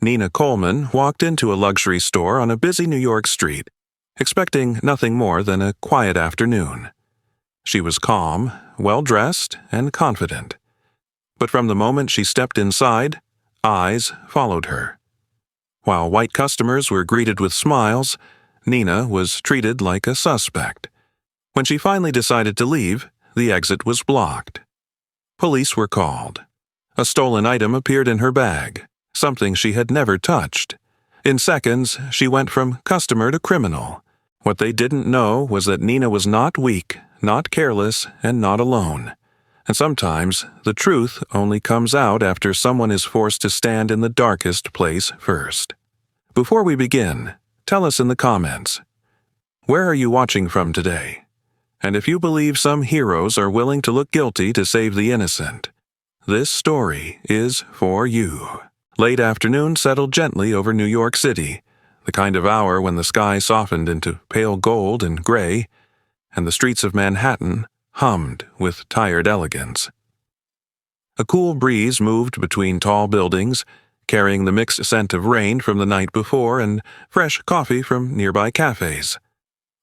Nina Coleman walked into a luxury store on a busy New York street, expecting nothing more than a quiet afternoon. She was calm, well-dressed, and confident. But from the moment she stepped inside, eyes followed her. While white customers were greeted with smiles, Nina was treated like a suspect. When she finally decided to leave, the exit was blocked. Police were called. A stolen item appeared in her bag, something she had never touched. In seconds, she went from customer to criminal. What they didn't know was that Nina was not weak, not careless, and not alone. And sometimes, the truth only comes out after someone is forced to stand in the darkest place first. Before we begin, tell us in the comments, where are you watching from today? And if you believe some heroes are willing to look guilty to save the innocent, this story is for you. Late afternoon settled gently over New York City, the kind of hour when the sky softened into pale gold and gray, and the streets of Manhattan hummed with tired elegance. A cool breeze moved between tall buildings, carrying the mixed scent of rain from the night before and fresh coffee from nearby cafes.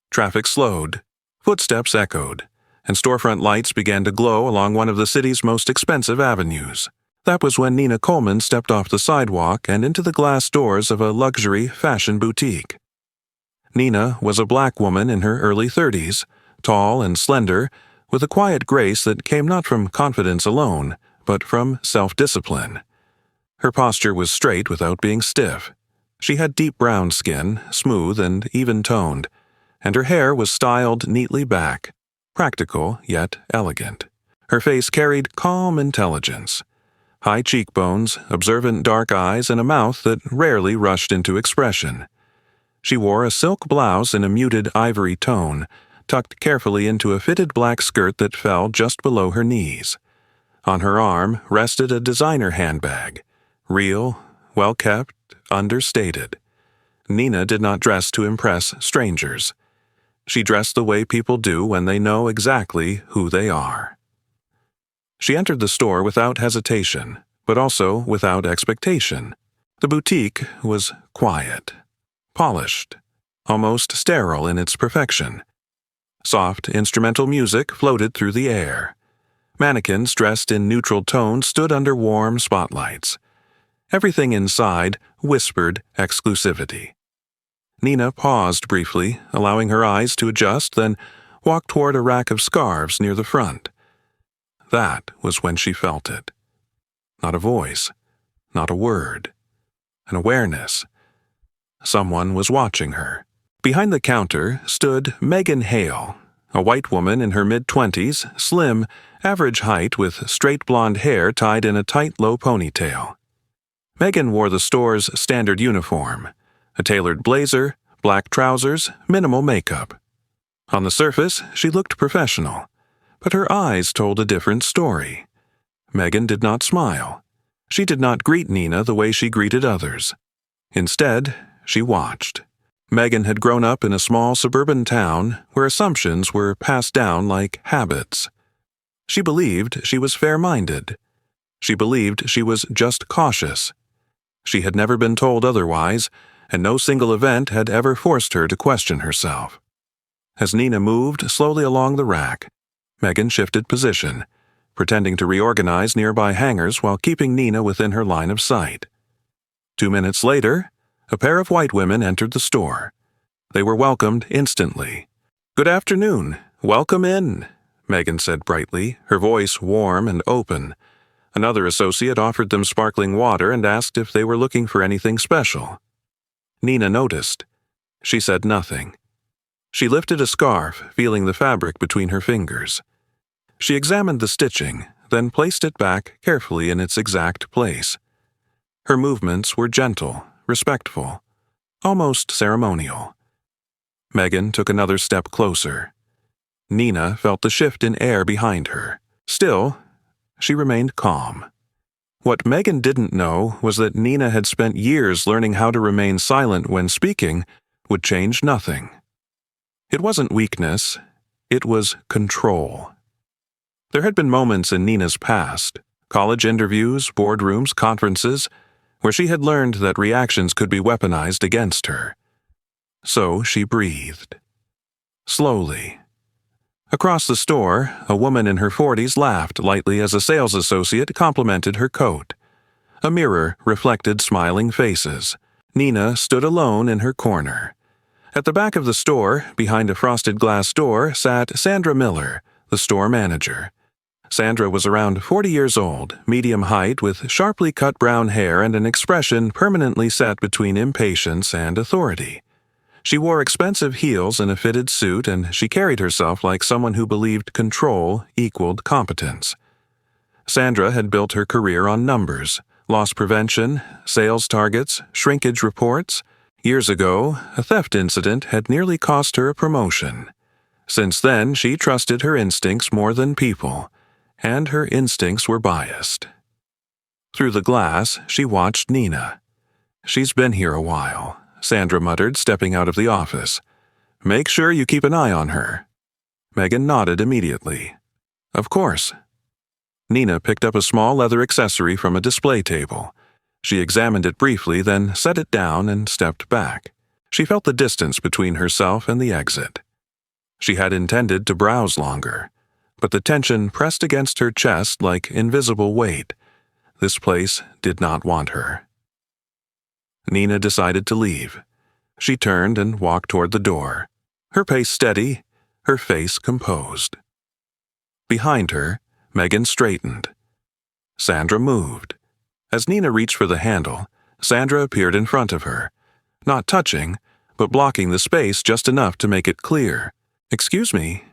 Traffic slowed, footsteps echoed, and storefront lights began to glow along one of the city's most expensive avenues. That was when Nina Coleman stepped off the sidewalk and into the glass doors of a luxury fashion boutique. Nina was a black woman in her early 30s, tall and slender, with a quiet grace that came not from confidence alone, but from self-discipline. Her posture was straight without being stiff. She had deep brown skin, smooth and even-toned, and her hair was styled neatly back, practical yet elegant. Her face carried calm intelligence. High cheekbones, observant dark eyes, and a mouth that rarely rushed into expression. She wore a silk blouse in a muted ivory tone, tucked carefully into a fitted black skirt that fell just below her knees. On her arm rested a designer handbag, real, well-kept, understated. Nina did not dress to impress strangers. She dressed the way people do when they know exactly who they are. She entered the store without hesitation, but also without expectation. The boutique was quiet, polished, almost sterile in its perfection. Soft instrumental music floated through the air. Mannequins dressed in neutral tones stood under warm spotlights. Everything inside whispered exclusivity. Nina paused briefly, allowing her eyes to adjust, then walked toward a rack of scarves near the front. That was when she felt it. Not a voice, not a word. An awareness. Someone was watching her. Behind the counter stood Megan Hale, a white woman in her mid-20s, slim, average height with straight blonde hair tied in a tight low ponytail. Megan wore the store's standard uniform, a tailored blazer, black trousers, minimal makeup. On the surface, she looked professional. But her eyes told a different story. Megan did not smile. She did not greet Nina the way she greeted others. Instead, she watched. Megan had grown up in a small suburban town where assumptions were passed down like habits. She believed she was fair-minded. She believed she was just cautious. She had never been told otherwise, and no single event had ever forced her to question herself. As Nina moved slowly along the rack, Megan shifted position, pretending to reorganize nearby hangers while keeping Nina within her line of sight. 2 minutes later, a pair of white women entered the store. They were welcomed instantly. "Good afternoon. Welcome in," Megan said brightly, her voice warm and open. Another associate offered them sparkling water and asked if they were looking for anything special. Nina noticed. She said nothing. She lifted a scarf, feeling the fabric between her fingers. She examined the stitching, then placed it back carefully in its exact place. Her movements were gentle, respectful, almost ceremonial. Megan took another step closer. Nina felt the shift in air behind her. Still, she remained calm. What Megan didn't know was that Nina had spent years learning how to remain silent when speaking would change nothing. It wasn't weakness, it was control. There had been moments in Nina's past, college interviews, boardrooms, conferences, where she had learned that reactions could be weaponized against her. So she breathed. Slowly. Across the store, a woman in her 40s laughed lightly as a sales associate complimented her coat. A mirror reflected smiling faces. Nina stood alone in her corner. At the back of the store, behind a frosted glass door, sat Sandra Miller, the store manager. Sandra was around 40 years old, medium height, with sharply cut brown hair and an expression permanently set between impatience and authority. She wore expensive heels and a fitted suit, and she carried herself like someone who believed control equaled competence. Sandra had built her career on numbers, loss prevention, sales targets, shrinkage reports. Years ago, a theft incident had nearly cost her a promotion. Since then, she trusted her instincts more than people, and her instincts were biased. Through the glass, she watched Nina. "She's been here a while," Sandra muttered, stepping out of the office. "Make sure you keep an eye on her." Megan nodded immediately. "Of course." Nina picked up a small leather accessory from a display table. She examined it briefly, then set it down and stepped back. She felt the distance between herself and the exit. She had intended to browse longer, but the tension pressed against her chest like invisible weight. This place did not want her. Nina decided to leave. She turned and walked toward the door, her pace steady, her face composed. Behind her, Megan straightened. Sandra moved. As Nina reached for the handle, Sandra appeared in front of her, not touching, but blocking the space just enough to make it clear. "Excuse me,"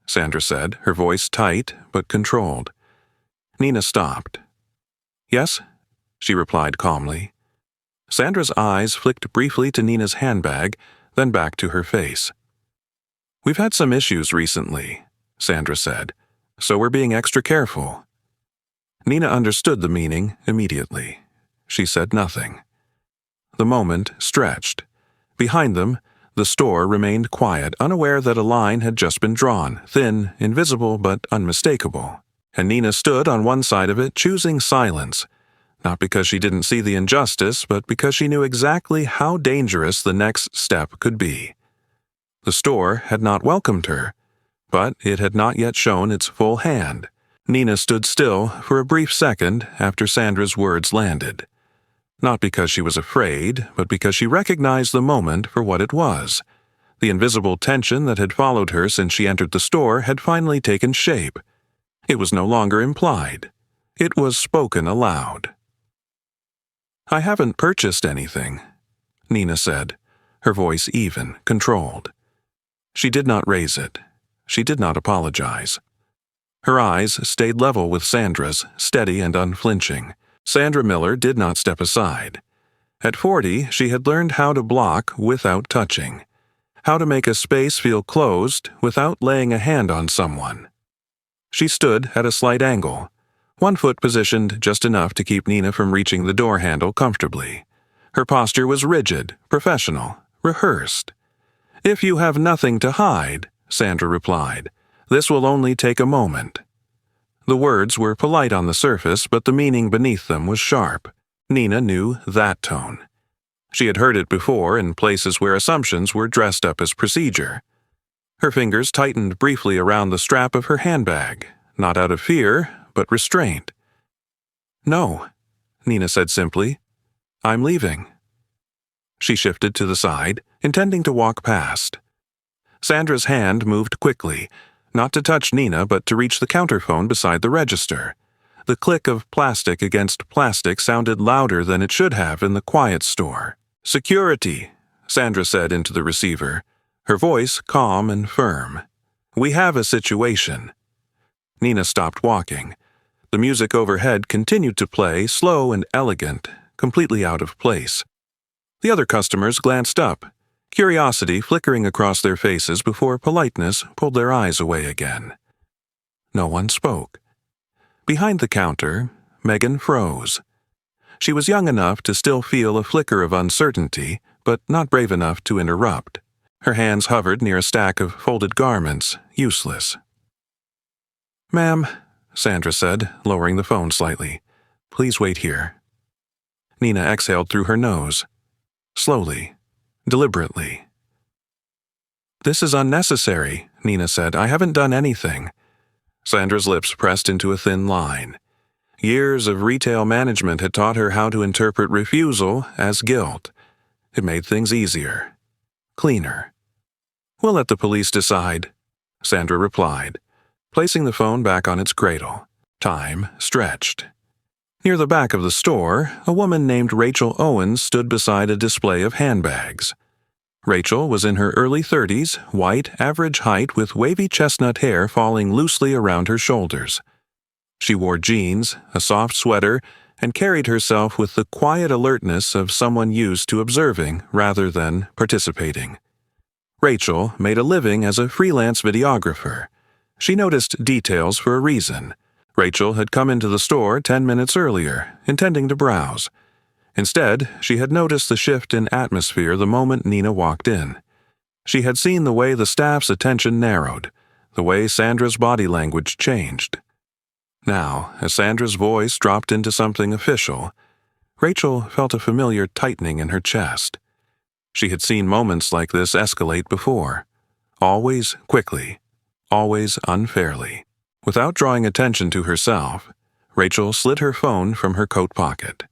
Sandra said, her voice tight but controlled. Nina stopped. "Yes?" she replied calmly. Sandra's eyes flicked briefly to Nina's handbag, then back to her face. "We've had some issues recently," Sandra said, "so we're being extra careful." Nina understood the meaning immediately. She said nothing. The moment stretched. Behind them, the store remained quiet, unaware that a line had just been drawn, thin, invisible, but unmistakable. And Nina stood on one side of it, choosing silence, not because she didn't see the injustice, but because she knew exactly how dangerous the next step could be. The store had not welcomed her, but it had not yet shown its full hand. Nina stood still for a brief second after Sandra's words landed. Not because she was afraid, but because she recognized the moment for what it was. The invisible tension that had followed her since she entered the store had finally taken shape. It was no longer implied. It was spoken aloud. "I haven't purchased anything," Nina said, her voice even, controlled. She did not raise it. She did not apologize. Her eyes stayed level with Sandra's, steady and unflinching. Sandra Miller did not step aside. At 40, she had learned how to block without touching, how to make a space feel closed without laying a hand on someone. She stood at a slight angle, one foot positioned just enough to keep Nina from reaching the door handle comfortably. Her posture was rigid, professional, rehearsed. "If you have nothing to hide," Sandra replied, "this will only take a moment." The words were polite on the surface, but the meaning beneath them was sharp. Nina knew that tone. She had heard it before in places where assumptions were dressed up as procedure. Her fingers tightened briefly around the strap of her handbag, not out of fear, but restraint. "No," Nina said simply. "I'm leaving." She shifted to the side, intending to walk past. Sandra's hand moved quickly, not to touch Nina but to reach the counterphone beside the register. The click of plastic against plastic sounded louder than it should have in the quiet store. "Security," Sandra said into the receiver, her voice calm and firm. "We have a situation." Nina stopped walking. The music overhead continued to play, slow and elegant, completely out of place. The other customers glanced up, curiosity flickering across their faces before politeness pulled their eyes away again. No one spoke. Behind the counter, Megan froze. She was young enough to still feel a flicker of uncertainty, but not brave enough to interrupt. Her hands hovered near a stack of folded garments, useless. "Ma'am," Sandra said, lowering the phone slightly, "please wait here." Nina exhaled through her nose. Slowly, deliberately. "This is unnecessary," Nina said. "I haven't done anything." Sandra's lips pressed into a thin line. Years of retail management had taught her how to interpret refusal as guilt. It made things easier. Cleaner. "We'll let the police decide," Sandra replied, placing the phone back on its cradle. Time stretched. Near the back of the store, a woman named Rachel Owens stood beside a display of handbags. Rachel was in her early 30s, white, average height with wavy chestnut hair falling loosely around her shoulders. She wore jeans, a soft sweater, and carried herself with the quiet alertness of someone used to observing rather than participating. Rachel made a living as a freelance videographer. She noticed details for a reason. Rachel had come into the store 10 minutes earlier, intending to browse. Instead, she had noticed the shift in atmosphere the moment Nina walked in. She had seen the way the staff's attention narrowed, the way Sandra's body language changed. Now, as Sandra's voice dropped into something official, Rachel felt a familiar tightening in her chest. She had seen moments like this escalate before, always quickly, always unfairly. Without drawing attention to herself, Rachel slid her phone from her coat pocket.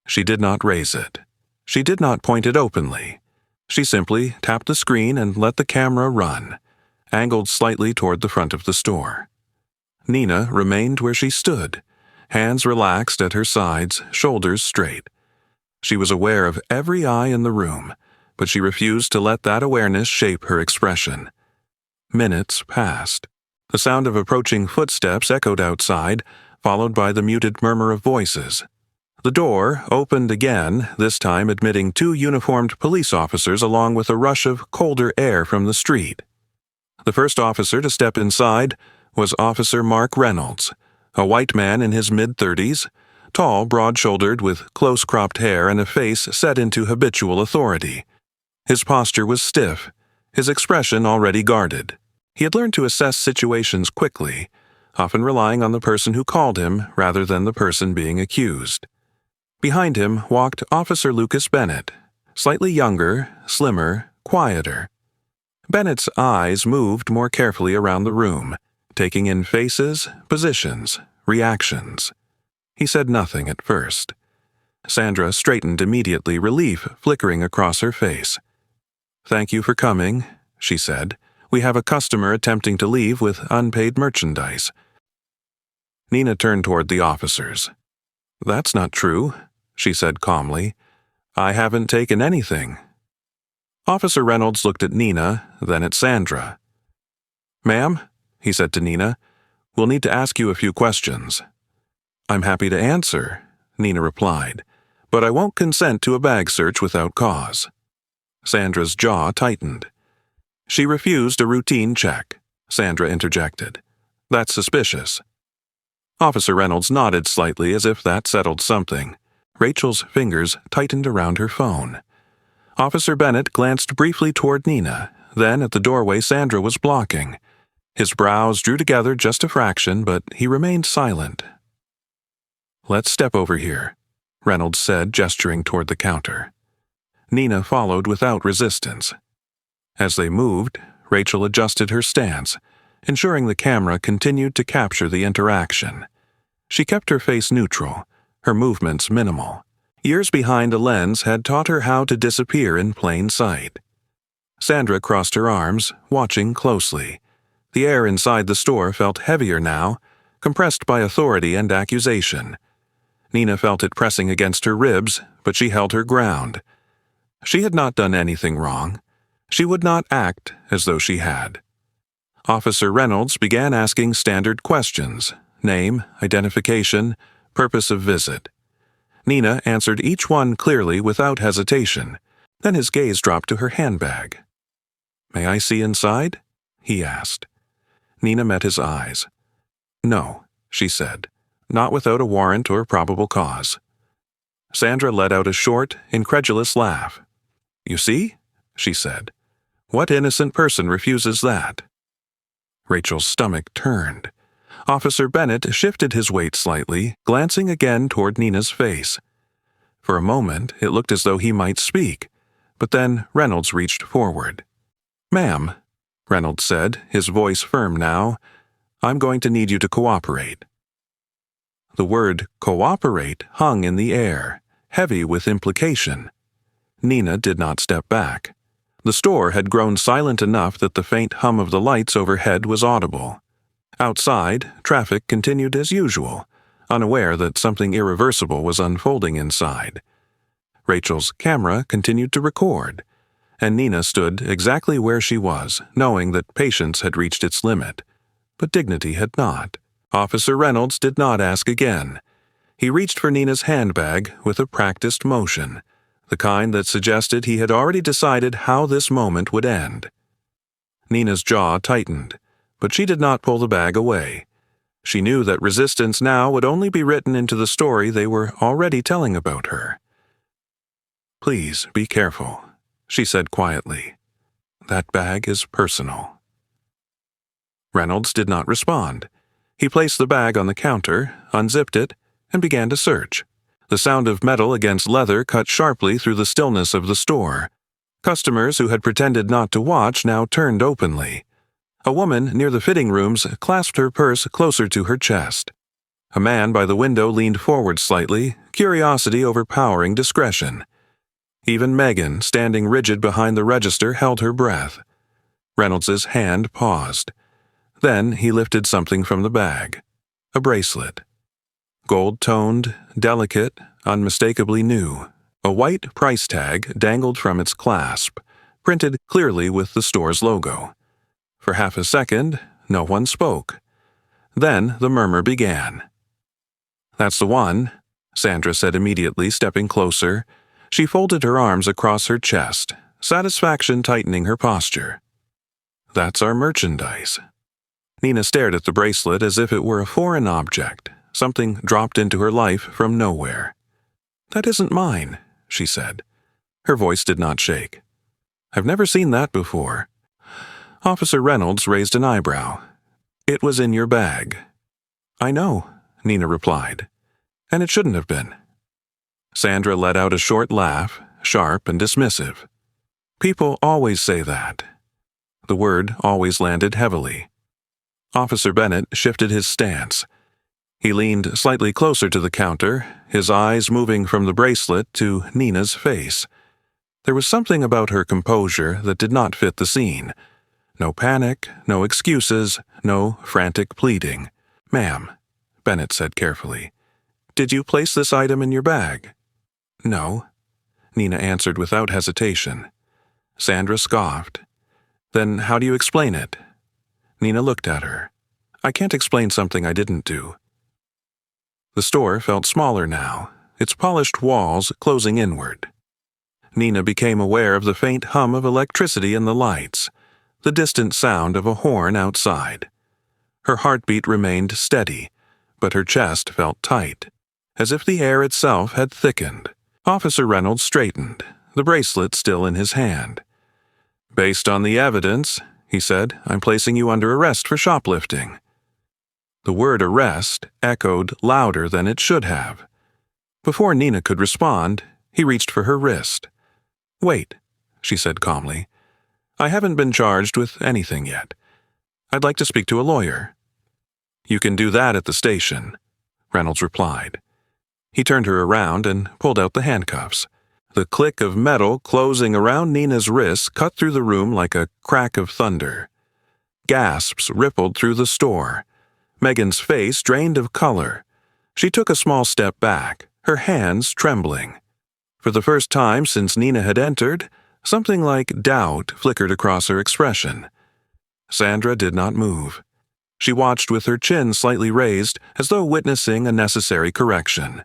She did not raise it. She did not point it openly. She simply tapped the screen and let the camera run, angled slightly toward the front of the store. Nina remained where she stood, hands relaxed at her sides, shoulders straight. She was aware of every eye in the room, but she refused to let that awareness shape her expression. Minutes passed. The sound of approaching footsteps echoed outside, followed by the muted murmur of voices. The door opened again, this time admitting 2 uniformed police officers along with a rush of colder air from the street. The first officer to step inside was Officer Mark Reynolds, a white man in his mid-30s, tall, broad-shouldered, with close-cropped hair and a face set into habitual authority. His posture was stiff, his expression already guarded. He had learned to assess situations quickly, often relying on the person who called him rather than the person being accused. Behind him walked Officer Lucas Bennett, slightly younger, slimmer, quieter. Bennett's eyes moved more carefully around the room, taking in faces, positions, reactions. He said nothing at first. Sandra straightened immediately, relief flickering across her face. "Thank you for coming," she said. "We have a customer attempting to leave with unpaid merchandise." Nina turned toward the officers. "That's not true," she said calmly. "I haven't taken anything." Officer Reynolds looked at Nina, then at Sandra. "Ma'am," he said to Nina, "we'll need to ask you a few questions." "I'm happy to answer," Nina replied, "but I won't consent to a bag search without cause." Sandra's jaw tightened. "She refused a routine check," Sandra interjected. "That's suspicious." Officer Reynolds nodded slightly as if that settled something. Rachel's fingers tightened around her phone. Officer Bennett glanced briefly toward Nina, then at the doorway Sandra was blocking. His brows drew together just a fraction, but he remained silent. "Let's step over here," Reynolds said, gesturing toward the counter. Nina followed without resistance. As they moved, Rachel adjusted her stance, ensuring the camera continued to capture the interaction. She kept her face neutral, her movements minimal. Years behind a lens had taught her how to disappear in plain sight. Sandra crossed her arms, watching closely. The air inside the store felt heavier now, compressed by authority and accusation. Nina felt it pressing against her ribs, but she held her ground. She had not done anything wrong. She would not act as though she had. Officer Reynolds began asking standard questions: name, identification, purpose of visit. Nina answered each one clearly without hesitation. Then his gaze dropped to her handbag. "May I see inside?" he asked. Nina met his eyes. "No," she said, "not without a warrant or probable cause." Sandra let out a short, incredulous laugh. "You see?" she said. "What innocent person refuses that?" Rachel's stomach turned. Officer Bennett shifted his weight slightly, glancing again toward Nina's face. For a moment, it looked as though he might speak, but then Reynolds reached forward. "Ma'am," Reynolds said, his voice firm now, "I'm going to need you to cooperate." The word cooperate hung in the air, heavy with implication. Nina did not step back. The store had grown silent enough that the faint hum of the lights overhead was audible. Outside, traffic continued as usual, unaware that something irreversible was unfolding inside. Rachel's camera continued to record, and Nina stood exactly where she was, knowing that patience had reached its limit. But dignity had not. Officer Reynolds did not ask again. He reached for Nina's handbag with a practiced motion, the kind that suggested he had already decided how this moment would end. Nina's jaw tightened, but she did not pull the bag away. She knew that resistance now would only be written into the story they were already telling about her. "Please be careful," she said quietly. "That bag is personal." Reynolds did not respond. He placed the bag on the counter, unzipped it, and began to search. The sound of metal against leather cut sharply through the stillness of the store. Customers who had pretended not to watch now turned openly. A woman near the fitting rooms clasped her purse closer to her chest. A man by the window leaned forward slightly, curiosity overpowering discretion. Even Megan, standing rigid behind the register, held her breath. Reynolds's hand paused. Then he lifted something from the bag. A bracelet. Gold-toned, delicate, unmistakably new. A white price tag dangled from its clasp, printed clearly with the store's logo. For half a second, no one spoke. Then the murmur began. "That's the one," Sandra said immediately, stepping closer. She folded her arms across her chest, satisfaction tightening her posture. "That's our merchandise." Nina stared at the bracelet as if it were a foreign object, something dropped into her life from nowhere. "That isn't mine," she said. Her voice did not shake. "I've never seen that before." Officer Reynolds raised an eyebrow. "It was in your bag." "I know," Nina replied. "And it shouldn't have been." Sandra let out a short laugh, sharp and dismissive. "People always say that." The word always landed heavily. Officer Bennett shifted his stance. He leaned slightly closer to the counter, his eyes moving from the bracelet to Nina's face. There was something about her composure that did not fit the scene. No panic, no excuses, no frantic pleading. "Ma'am," Bennett said carefully, "did you place this item in your bag?" "No," Nina answered without hesitation. Sandra scoffed. "Then how do you explain it?" Nina looked at her. "I can't explain something I didn't do." The store felt smaller now, its polished walls closing inward. Nina became aware of the faint hum of electricity in the lights, the distant sound of a horn outside. Her heartbeat remained steady, but her chest felt tight, as if the air itself had thickened. Officer Reynolds straightened, the bracelet still in his hand. "Based on the evidence," he said, "I'm placing you under arrest for shoplifting." The word arrest echoed louder than it should have. Before Nina could respond, he reached for her wrist. "Wait," she said calmly. "I haven't been charged with anything yet. I'd like to speak to a lawyer." "You can do that at the station," Reynolds replied. He turned her around and pulled out the handcuffs. The click of metal closing around Nina's wrists cut through the room like a crack of thunder. Gasps rippled through the store. Megan's face drained of color. She took a small step back, her hands trembling. For the first time since Nina had entered, something like doubt flickered across her expression. Sandra did not move. She watched with her chin slightly raised, as though witnessing a necessary correction.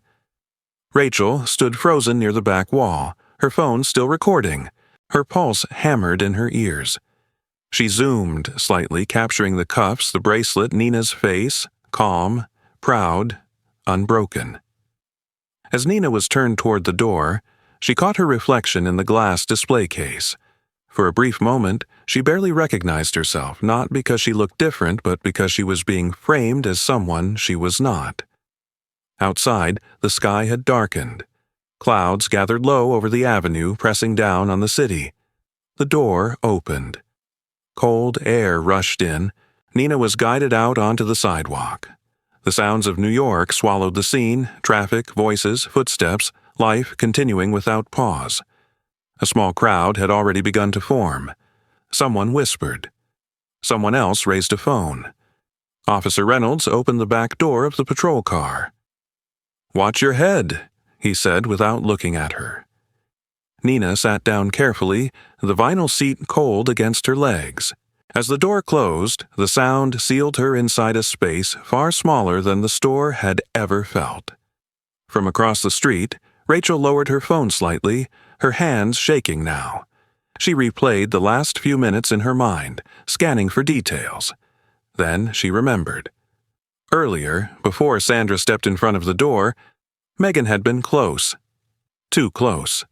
Rachel stood frozen near the back wall, her phone still recording. Her pulse hammered in her ears. She zoomed slightly, capturing the cuffs, the bracelet, Nina's face, calm, proud, unbroken. As Nina was turned toward the door, she caught her reflection in the glass display case. For a brief moment, she barely recognized herself, not because she looked different, but because she was being framed as someone she was not. Outside, the sky had darkened. Clouds gathered low over the avenue, pressing down on the city. The door opened. Cold air rushed in. Nina was guided out onto the sidewalk. The sounds of New York swallowed the scene, traffic, voices, footsteps, life continuing without pause. A small crowd had already begun to form. Someone whispered. Someone else raised a phone. Officer Reynolds opened the back door of the patrol car. "Watch your head," he said without looking at her. Nina sat down carefully, the vinyl seat cold against her legs. As the door closed, the sound sealed her inside a space far smaller than the store had ever felt. From across the street, Rachel lowered her phone slightly, her hands shaking now. She replayed the last few minutes in her mind, scanning for details. Then she remembered. Earlier, before Sandra stepped in front of the door, Megan had been close. Too close.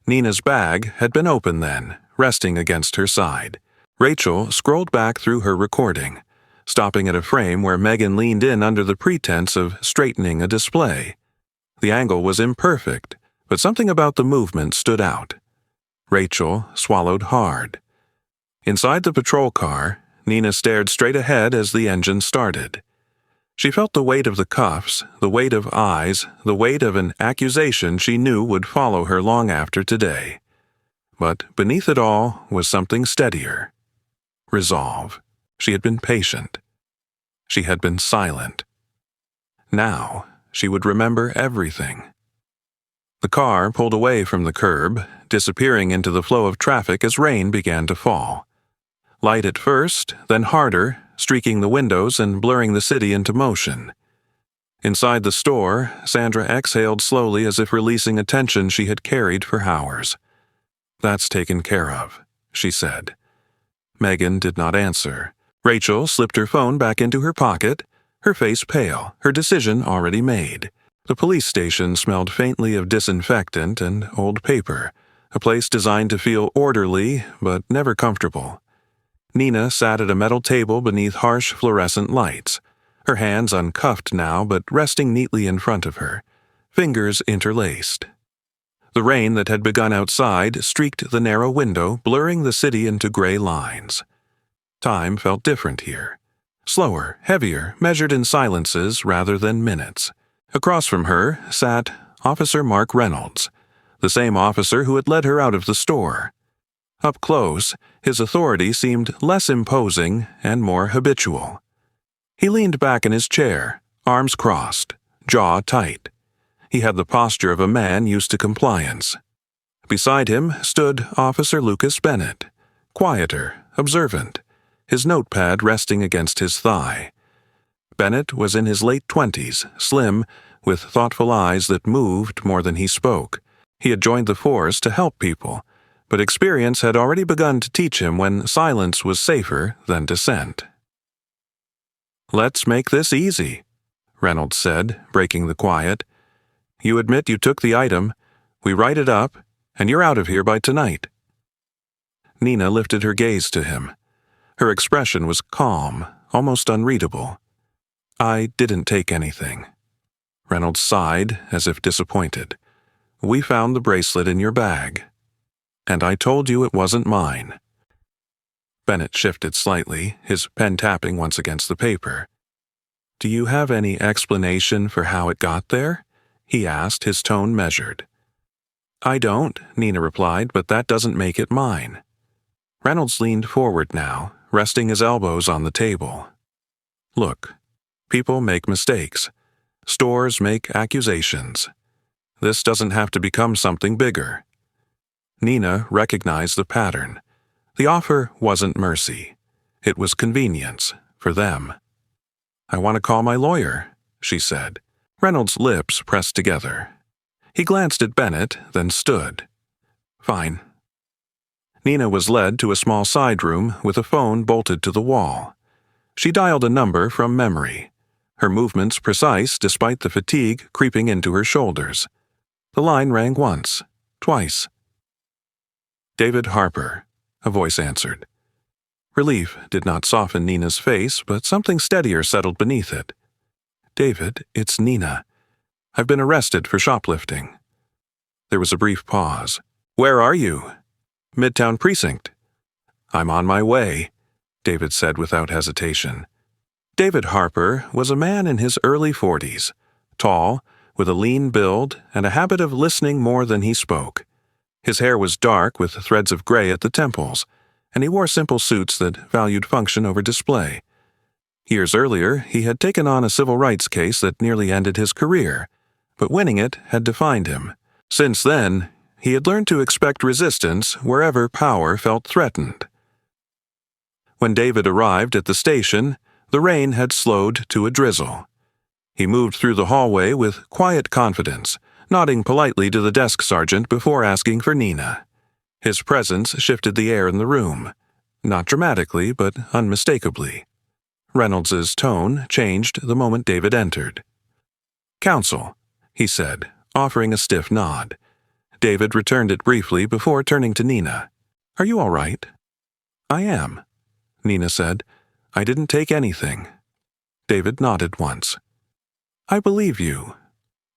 Nina's bag had been open then, resting against her side. Rachel scrolled back through her recording, stopping at a frame where Megan leaned in under the pretense of straightening a display. The angle was imperfect, but something about the movement stood out. Rachel swallowed hard. Inside the patrol car, Nina stared straight ahead as the engine started. She felt the weight of the cuffs, the weight of eyes, the weight of an accusation she knew would follow her long after today. But beneath it all was something steadier. Resolve. She had been patient. She had been silent. Now she would remember everything. The car pulled away from the curb, disappearing into the flow of traffic as rain began to fall. Light at first, then harder, streaking the windows and blurring the city into motion. Inside the store, Sandra exhaled slowly as if releasing a tension she had carried for hours. "That's taken care of," she said. Megan did not answer. Rachel slipped her phone back into her pocket, her face pale, her decision already made. The police station smelled faintly of disinfectant and old paper, a place designed to feel orderly but never comfortable. Nina sat at a metal table beneath harsh fluorescent lights, her hands uncuffed now but resting neatly in front of her, fingers interlaced. The rain that had begun outside streaked the narrow window, blurring the city into gray lines. Time felt different here. Slower, heavier, measured in silences rather than minutes. Across from her sat Officer Mark Reynolds, the same officer who had led her out of the store. Up close, his authority seemed less imposing and more habitual. He leaned back in his chair, arms crossed, jaw tight. He had the posture of a man used to compliance. Beside him stood Officer Lucas Bennett, quieter, observant, his notepad resting against his thigh. Bennett was in his late 20s, slim, with thoughtful eyes that moved more than he spoke. He had joined the force to help people, but experience had already begun to teach him when silence was safer than dissent. "Let's make this easy," Reynolds said, breaking the quiet. "You admit you took the item, we write it up, and you're out of here by tonight." Nina lifted her gaze to him. Her expression was calm, almost unreadable. "I didn't take anything." Reynolds sighed, as if disappointed. "We found the bracelet in your bag. And I told you it wasn't mine." Bennett shifted slightly, his pen tapping once against the paper. "Do you have any explanation for how it got there?" he asked, his tone measured. "I don't," Nina replied, "but that doesn't make it mine." Reynolds leaned forward now, resting his elbows on the table. "Look, people make mistakes. Stores make accusations. This doesn't have to become something bigger." Nina recognized the pattern. The offer wasn't mercy. It was convenience, for them. "I want to call my lawyer," she said. Reynolds' lips pressed together. He glanced at Bennett, then stood. "Fine." Nina was led to a small side room with a phone bolted to the wall. She dialed a number from memory, her movements precise despite the fatigue creeping into her shoulders. The line rang once, twice. "David Harper," a voice answered. Relief did not soften Nina's face, but something steadier settled beneath it. "David, it's Nina. I've been arrested for shoplifting." There was a brief pause. "Where are you?" "Midtown Precinct." "I'm on my way," David said without hesitation. David Harper was a man in his early 40s, tall, with a lean build and a habit of listening more than he spoke. His hair was dark with threads of gray at the temples, and he wore simple suits that valued function over display. Years earlier, he had taken on a civil rights case that nearly ended his career, but winning it had defined him. Since then, he had learned to expect resistance wherever power felt threatened. When David arrived at the station, the rain had slowed to a drizzle. He moved through the hallway with quiet confidence, nodding politely to the desk sergeant before asking for Nina. His presence shifted the air in the room, not dramatically but unmistakably. Reynolds's tone changed the moment David entered. "Counsel," he said, offering a stiff nod. David returned it briefly before turning to Nina. "Are you all right?" "I am," Nina said. "I didn't take anything." David nodded once. "I believe you."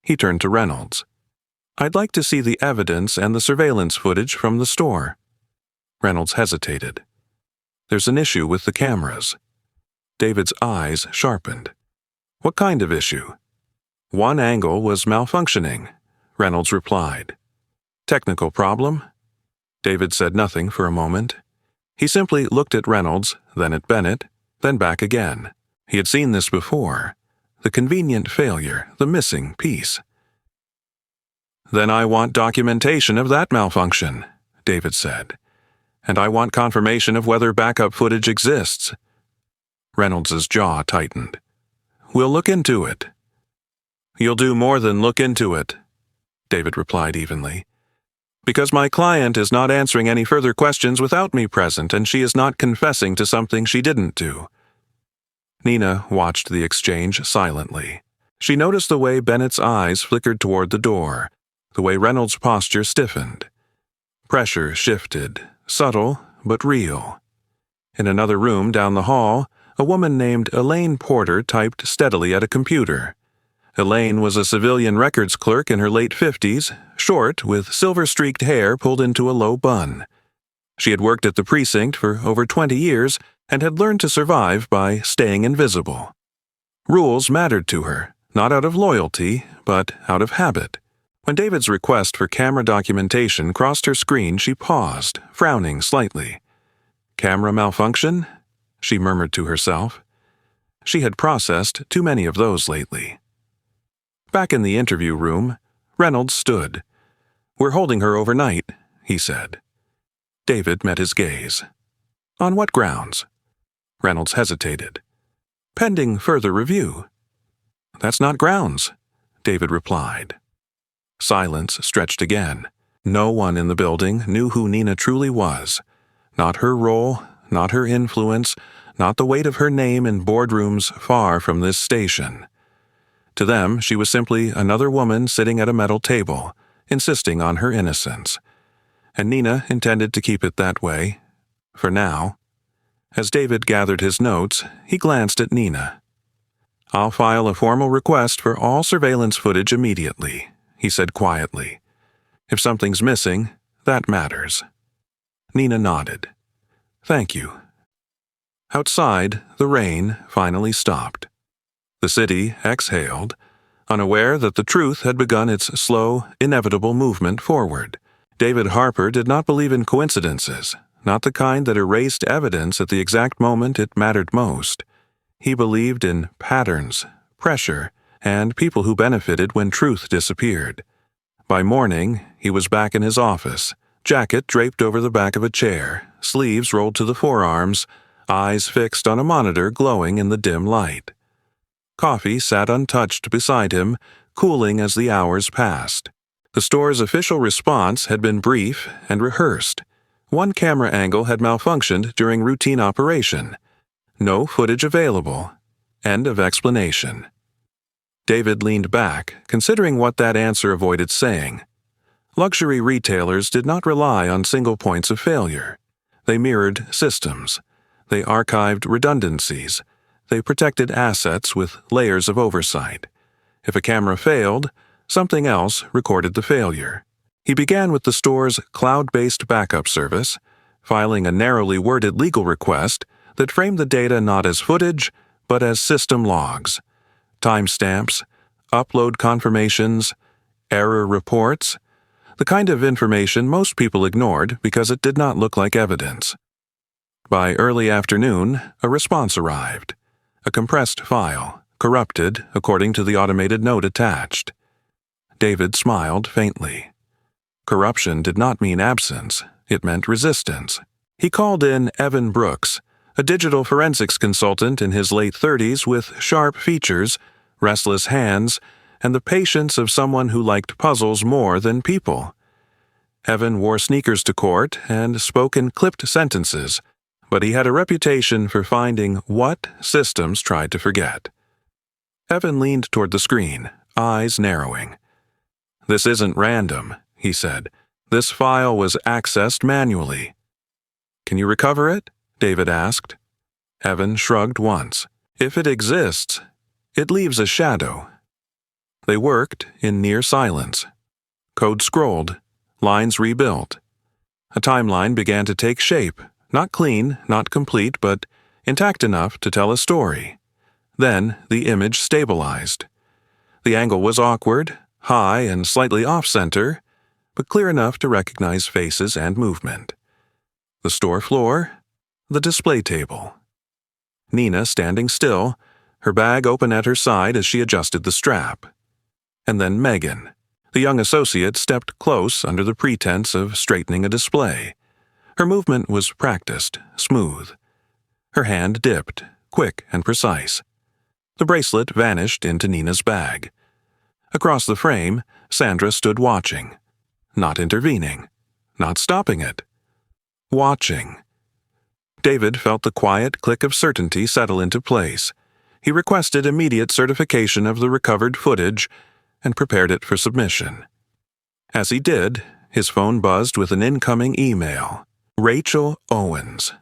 He turned to Reynolds. "I'd like to see the evidence and the surveillance footage from the store." Reynolds hesitated. "There's an issue with the cameras." David's eyes sharpened. "What kind of issue?" "One angle was malfunctioning," Reynolds replied. "Technical problem?" David said nothing for a moment. He simply looked at Reynolds, then at Bennett, then back again. He had seen this before. The convenient failure, the missing piece. "Then I want documentation of that malfunction," David said. "And I want confirmation of whether backup footage exists." Reynolds's jaw tightened. "We'll look into it." "You'll do more than look into it," David replied evenly. "Because my client is not answering any further questions without me present, and she is not confessing to something she didn't do." Nina watched the exchange silently. She noticed the way Bennett's eyes flickered toward the door, the way Reynolds' posture stiffened. Pressure shifted, subtle but real. In another room down the hall, a woman named Elaine Porter typed steadily at a computer. Elaine was a civilian records clerk in her late 50s, short, with silver-streaked hair pulled into a low bun. She had worked at the precinct for over 20 years and had learned to survive by staying invisible. Rules mattered to her, not out of loyalty, but out of habit. When David's request for camera documentation crossed her screen, she paused, frowning slightly. "Camera malfunction?" she murmured to herself. She had processed too many of those lately. Back in the interview room, Reynolds stood. "We're holding her overnight," he said. David met his gaze. "On what grounds?" Reynolds hesitated. "Pending further review." "That's not grounds," David replied. Silence stretched again. No one in the building knew who Nina truly was. Not her role, not her influence, not the weight of her name in boardrooms far from this station. To them, she was simply another woman sitting at a metal table, insisting on her innocence. And Nina intended to keep it that way, for now. As David gathered his notes, he glanced at Nina. "I'll file a formal request for all surveillance footage immediately," he said quietly. "If something's missing, that matters." Nina nodded. "Thank you." Outside, the rain finally stopped. The city exhaled, unaware that the truth had begun its slow, inevitable movement forward. David Harper did not believe in coincidences, not the kind that erased evidence at the exact moment it mattered most. He believed in patterns, pressure, and people who benefited when truth disappeared. By morning, he was back in his office, jacket draped over the back of a chair, sleeves rolled to the forearms, eyes fixed on a monitor glowing in the dim light. Coffee sat untouched beside him, cooling as the hours passed. The store's official response had been brief and rehearsed. One camera angle had malfunctioned during routine operation. No footage available. End of explanation. David leaned back, considering what that answer avoided saying. Luxury retailers did not rely on single points of failure. They mirrored systems. They archived redundancies. They protected assets with layers of oversight. If a camera failed, something else recorded the failure. He began with the store's cloud-based backup service, filing a narrowly worded legal request that framed the data not as footage, but as system logs, timestamps, upload confirmations, error reports, the kind of information most people ignored because it did not look like evidence. By early afternoon, a response arrived, a compressed file, corrupted according to the automated note attached. David smiled faintly. Corruption did not mean absence, it meant resistance. He called in Evan Brooks, a digital forensics consultant in his late 30s with sharp features, restless hands, and the patience of someone who liked puzzles more than people. Evan wore sneakers to court and spoke in clipped sentences, but he had a reputation for finding what systems tried to forget. Evan leaned toward the screen, eyes narrowing. "This isn't random," he said. "This file was accessed manually." "Can you recover it?" David asked. Evan shrugged once. "If it exists, it leaves a shadow." They worked in near silence. Code scrolled, lines rebuilt. A timeline began to take shape, not clean, not complete, but intact enough to tell a story. Then the image stabilized. The angle was awkward, high and slightly off-center, but clear enough to recognize faces and movement. The store floor, the display table. Nina standing still, her bag open at her side as she adjusted the strap. And then Megan. The young associate stepped close under the pretense of straightening a display. Her movement was practiced, smooth. Her hand dipped, quick and precise. The bracelet vanished into Nina's bag. Across the frame, Sandra stood watching. Not intervening. Not stopping it. Watching. David felt the quiet click of certainty settle into place. He requested immediate certification of the recovered footage and prepared it for submission. As he did, his phone buzzed with an incoming email. Rachel Owens.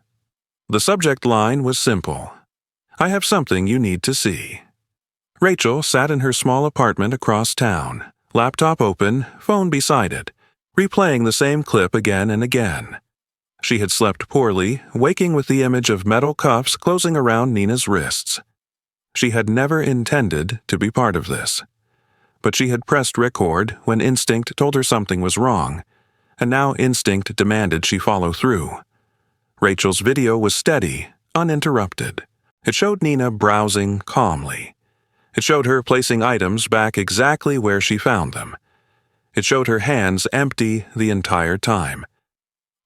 The subject line was simple. "I have something you need to see." Rachel sat in her small apartment across town, laptop open, phone beside it, replaying the same clip again and again. She had slept poorly, waking with the image of metal cuffs closing around Nina's wrists. She had never intended to be part of this. But she had pressed record when instinct told her something was wrong, and now instinct demanded she follow through. Rachel's video was steady, uninterrupted. It showed Nina browsing calmly. It showed her placing items back exactly where she found them. It showed her hands empty the entire time.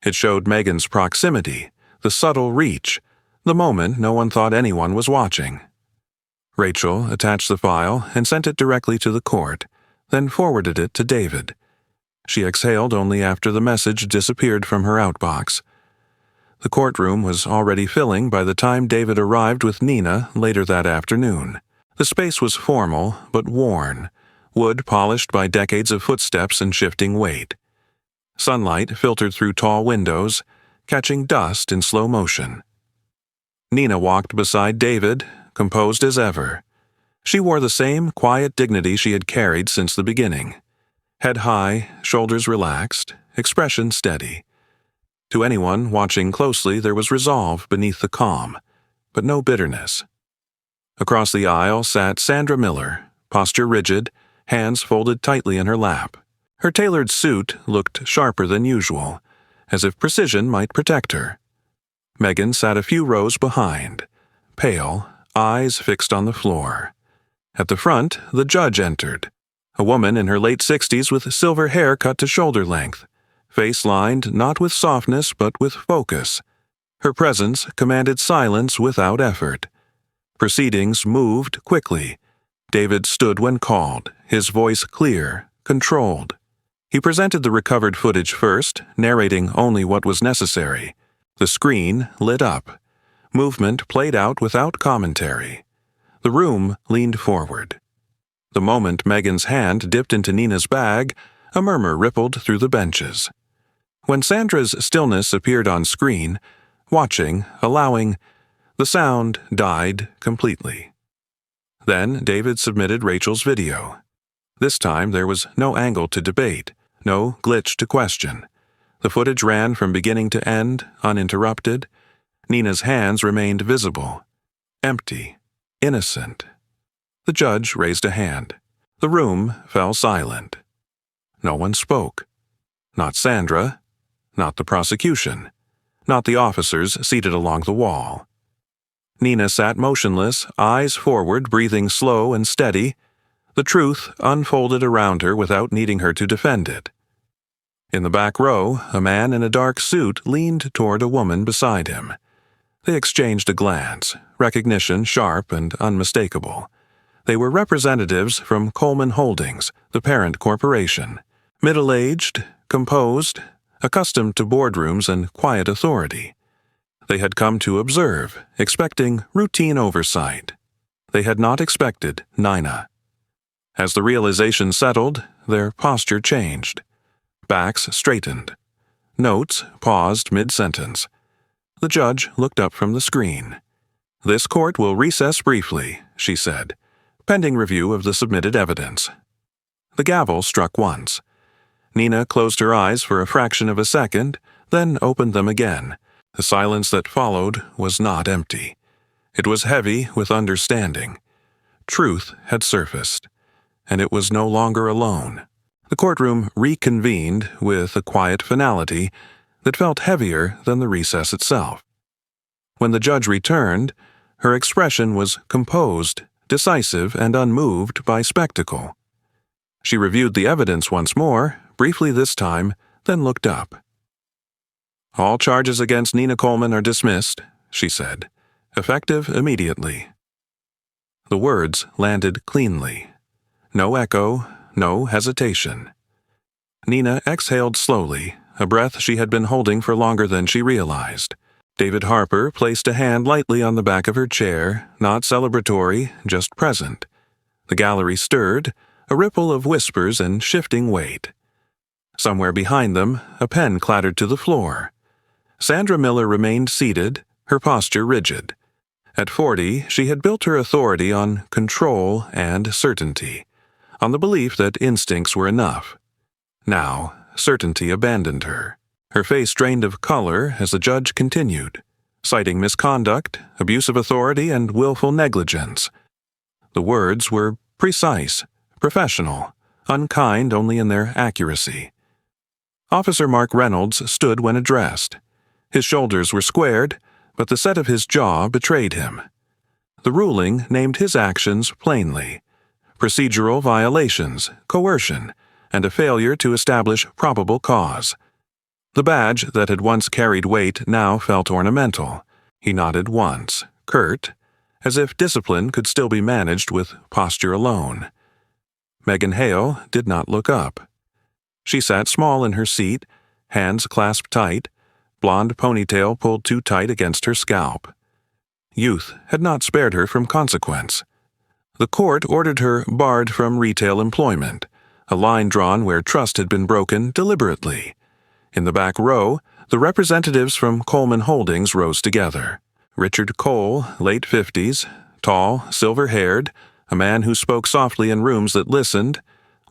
It showed Megan's proximity, the subtle reach, the moment no one thought anyone was watching. Rachel attached the file and sent it directly to the court, then forwarded it to David. She exhaled only after the message disappeared from her outbox. The courtroom was already filling by the time David arrived with Nina later that afternoon. The space was formal but worn, wood polished by decades of footsteps and shifting weight. Sunlight filtered through tall windows, catching dust in slow motion. Nina walked beside David, composed as ever. She wore the same quiet dignity she had carried since the beginning. Head high, shoulders relaxed, expression steady. To anyone watching closely, there was resolve beneath the calm, but no bitterness. Across the aisle sat Sandra Miller, posture rigid, hands folded tightly in her lap. Her tailored suit looked sharper than usual, as if precision might protect her. Megan sat a few rows behind, pale, eyes fixed on the floor. At the front, the judge entered, a woman in her late 60s with silver hair cut to shoulder length, face lined not with softness but with focus. Her presence commanded silence without effort. Proceedings moved quickly. David stood when called, his voice clear, controlled. He presented the recovered footage first, narrating only what was necessary. The screen lit up. Movement played out without commentary. The room leaned forward. The moment Megan's hand dipped into Nina's bag, a murmur rippled through the benches. When Sandra's stillness appeared on screen, watching, allowing, the sound died completely. Then David submitted Rachel's video. This time there was no angle to debate, No glitch to question. The footage ran from beginning to end, uninterrupted. Nina's hands remained visible. Empty. Innocent. The judge raised a hand. The room fell silent. No one spoke. Not Sandra. Not the prosecution. Not the officers seated along the wall. Nina sat motionless, eyes forward, breathing slow and steady. The truth unfolded around her without needing her to defend it. In the back row, a man in a dark suit leaned toward a woman beside him. They exchanged a glance, recognition sharp and unmistakable. They were representatives from Coleman Holdings, the parent corporation. Middle-aged, composed, accustomed to boardrooms and quiet authority. They had come to observe, expecting routine oversight. They had not expected Nina. As the realization settled, their posture changed. Backs straightened. Notes paused mid-sentence. The judge looked up from the screen. "This court will recess briefly," she said, "pending review of the submitted evidence." The gavel struck once. Nina closed her eyes for a fraction of a second, then opened them again. The silence that followed was not empty. It was heavy with understanding. Truth had surfaced, and it was no longer alone. The courtroom reconvened with a quiet finality that felt heavier than the recess itself. When the judge returned, her expression was composed, decisive, and unmoved by spectacle. She reviewed the evidence once more, briefly this time, then looked up. "All charges against Nina Coleman are dismissed," she said, "effective immediately." The words landed cleanly. No echo, no hesitation. Nina exhaled slowly, a breath she had been holding for longer than she realized. David Harper placed a hand lightly on the back of her chair, not celebratory, just present. The gallery stirred, a ripple of whispers and shifting weight. Somewhere behind them, a pen clattered to the floor. Sandra Miller remained seated, her posture rigid. At 40, she had built her authority on control and certainty, on the belief that instincts were enough. Now, certainty abandoned her. Her face drained of color as the judge continued, citing misconduct, abuse of authority, and willful negligence. The words were precise, professional, unkind only in their accuracy. Officer Mark Reynolds stood when addressed. His shoulders were squared, but the set of his jaw betrayed him. The ruling named his actions plainly: procedural violations, coercion, and a failure to establish probable cause. The badge that had once carried weight now felt ornamental. He nodded once, curt, as if discipline could still be managed with posture alone. Megan Hale did not look up. She sat small in her seat, hands clasped tight, blonde ponytail pulled too tight against her scalp. Youth had not spared her from consequence. The court ordered her barred from retail employment, a line drawn where trust had been broken deliberately. In the back row, the representatives from Coleman Holdings rose together. Richard Cole, late 50s, tall, silver-haired, a man who spoke softly in rooms that listened,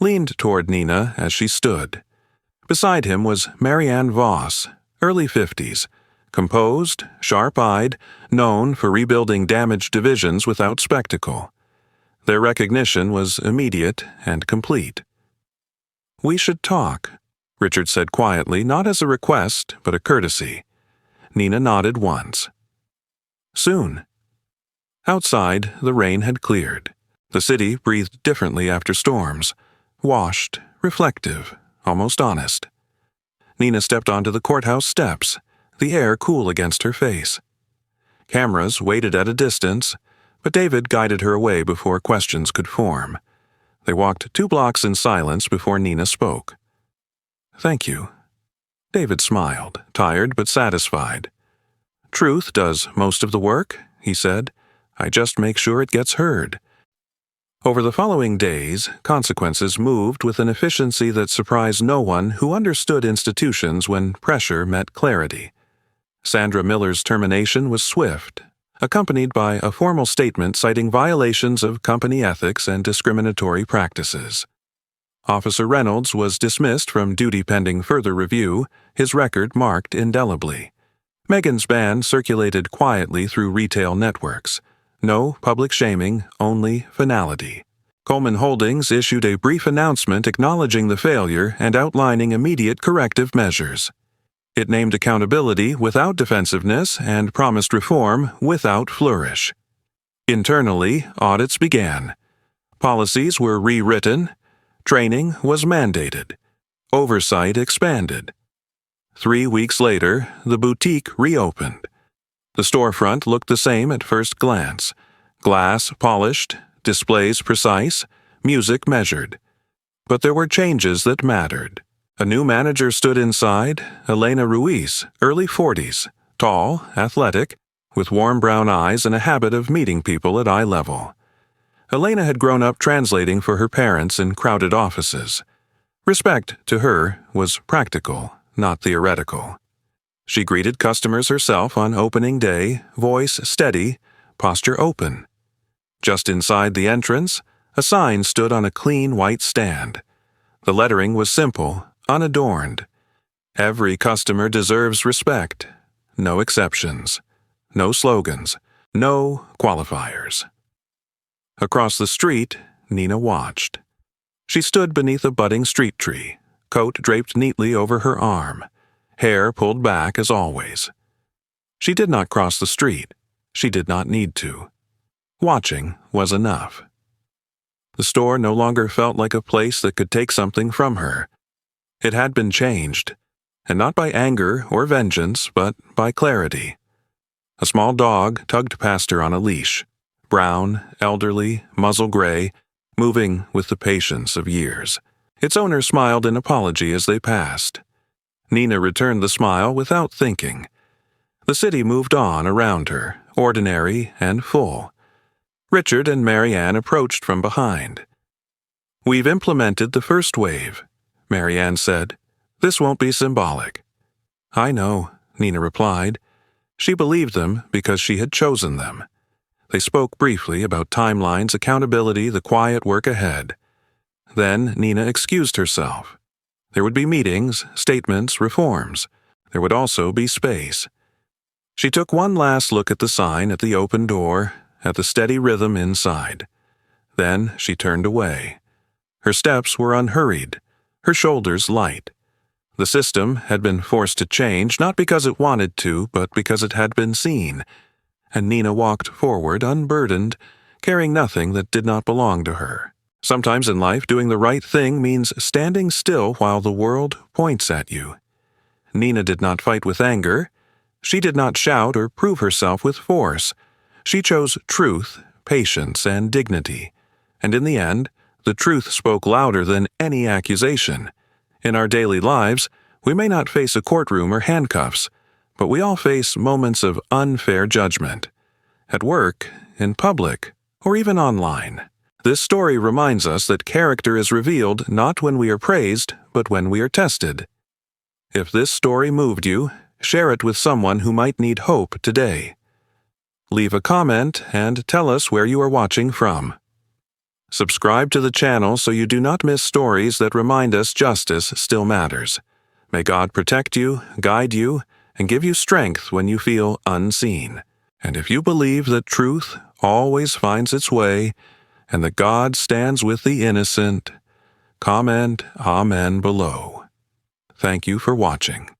leaned toward Nina as she stood. Beside him was Marianne Voss, early 50s, composed, sharp-eyed, known for rebuilding damaged divisions without spectacle. Their recognition was immediate and complete. "We should talk," Richard said quietly, not as a request, but a courtesy. Nina nodded once. "Soon." Outside, the rain had cleared. The city breathed differently after storms, washed, reflective, almost honest. Nina stepped onto the courthouse steps, the air cool against her face. Cameras waited at a distance, but David guided her away before questions could form. They walked 2 blocks in silence before Nina spoke. "Thank you." David smiled, tired but satisfied. "Truth does most of the work," he said. "I just make sure it gets heard." Over the following days, consequences moved with an efficiency that surprised no one who understood institutions when pressure met clarity. Sandra Miller's termination was swift, accompanied by a formal statement citing violations of company ethics and discriminatory practices. Officer Reynolds was dismissed from duty pending further review, his record marked indelibly. Megan's band circulated quietly through retail networks. No public shaming, only finality. Coleman Holdings issued a brief announcement acknowledging the failure and outlining immediate corrective measures. It named accountability without defensiveness and promised reform without flourish. Internally, audits began. Policies were rewritten. Training was mandated. Oversight expanded. 3 weeks later, the boutique reopened. The storefront looked the same at first glance. Glass polished, displays precise, music measured. But there were changes that mattered. A new manager stood inside, Elena Ruiz, early 40s, tall, athletic, with warm brown eyes and a habit of meeting people at eye level. Elena had grown up translating for her parents in crowded offices. Respect, to her, was practical, not theoretical. She greeted customers herself on opening day, voice steady, posture open. Just inside the entrance, a sign stood on a clean white stand. The lettering was simple, unadorned. Every customer deserves respect. No exceptions. No slogans. No qualifiers. Across the street, Nina watched. She stood beneath a budding street tree, coat draped neatly over her arm, hair pulled back as always. She did not cross the street. She did not need to. Watching was enough. The store no longer felt like a place that could take something from her. It had been changed, and not by anger or vengeance, but by clarity. A small dog tugged past her on a leash, brown, elderly, muzzle gray, moving with the patience of years. Its owner smiled in apology as they passed. Nina returned the smile without thinking. The city moved on around her, ordinary and full. Richard and Marianne approached from behind. "We've implemented the first wave," Marianne said. "This won't be symbolic." "I know," Nina replied. She believed them because she had chosen them. They spoke briefly about timelines, accountability, the quiet work ahead. Then Nina excused herself. There would be meetings, statements, reforms. There would also be space. She took one last look at the sign at the open door, at the steady rhythm inside. Then she turned away. Her steps were unhurried, her shoulders light. The system had been forced to change, not because it wanted to, but because it had been seen. And Nina walked forward unburdened, carrying nothing that did not belong to her. Sometimes in life, doing the right thing means standing still while the world points at you. Nina did not fight with anger. She did not shout or prove herself with force. She chose truth, patience, and dignity. And in the end, the truth spoke louder than any accusation. In our daily lives, we may not face a courtroom or handcuffs, but we all face moments of unfair judgment. At work, in public, or even online. This story reminds us that character is revealed not when we are praised, but when we are tested. If this story moved you, share it with someone who might need hope today. Leave a comment and tell us where you are watching from. Subscribe to the channel so you do not miss stories that remind us justice still matters. May God protect you, guide you, and give you strength when you feel unseen. And if you believe that truth always finds its way, and that God stands with the innocent, comment Amen below. Thank you for watching.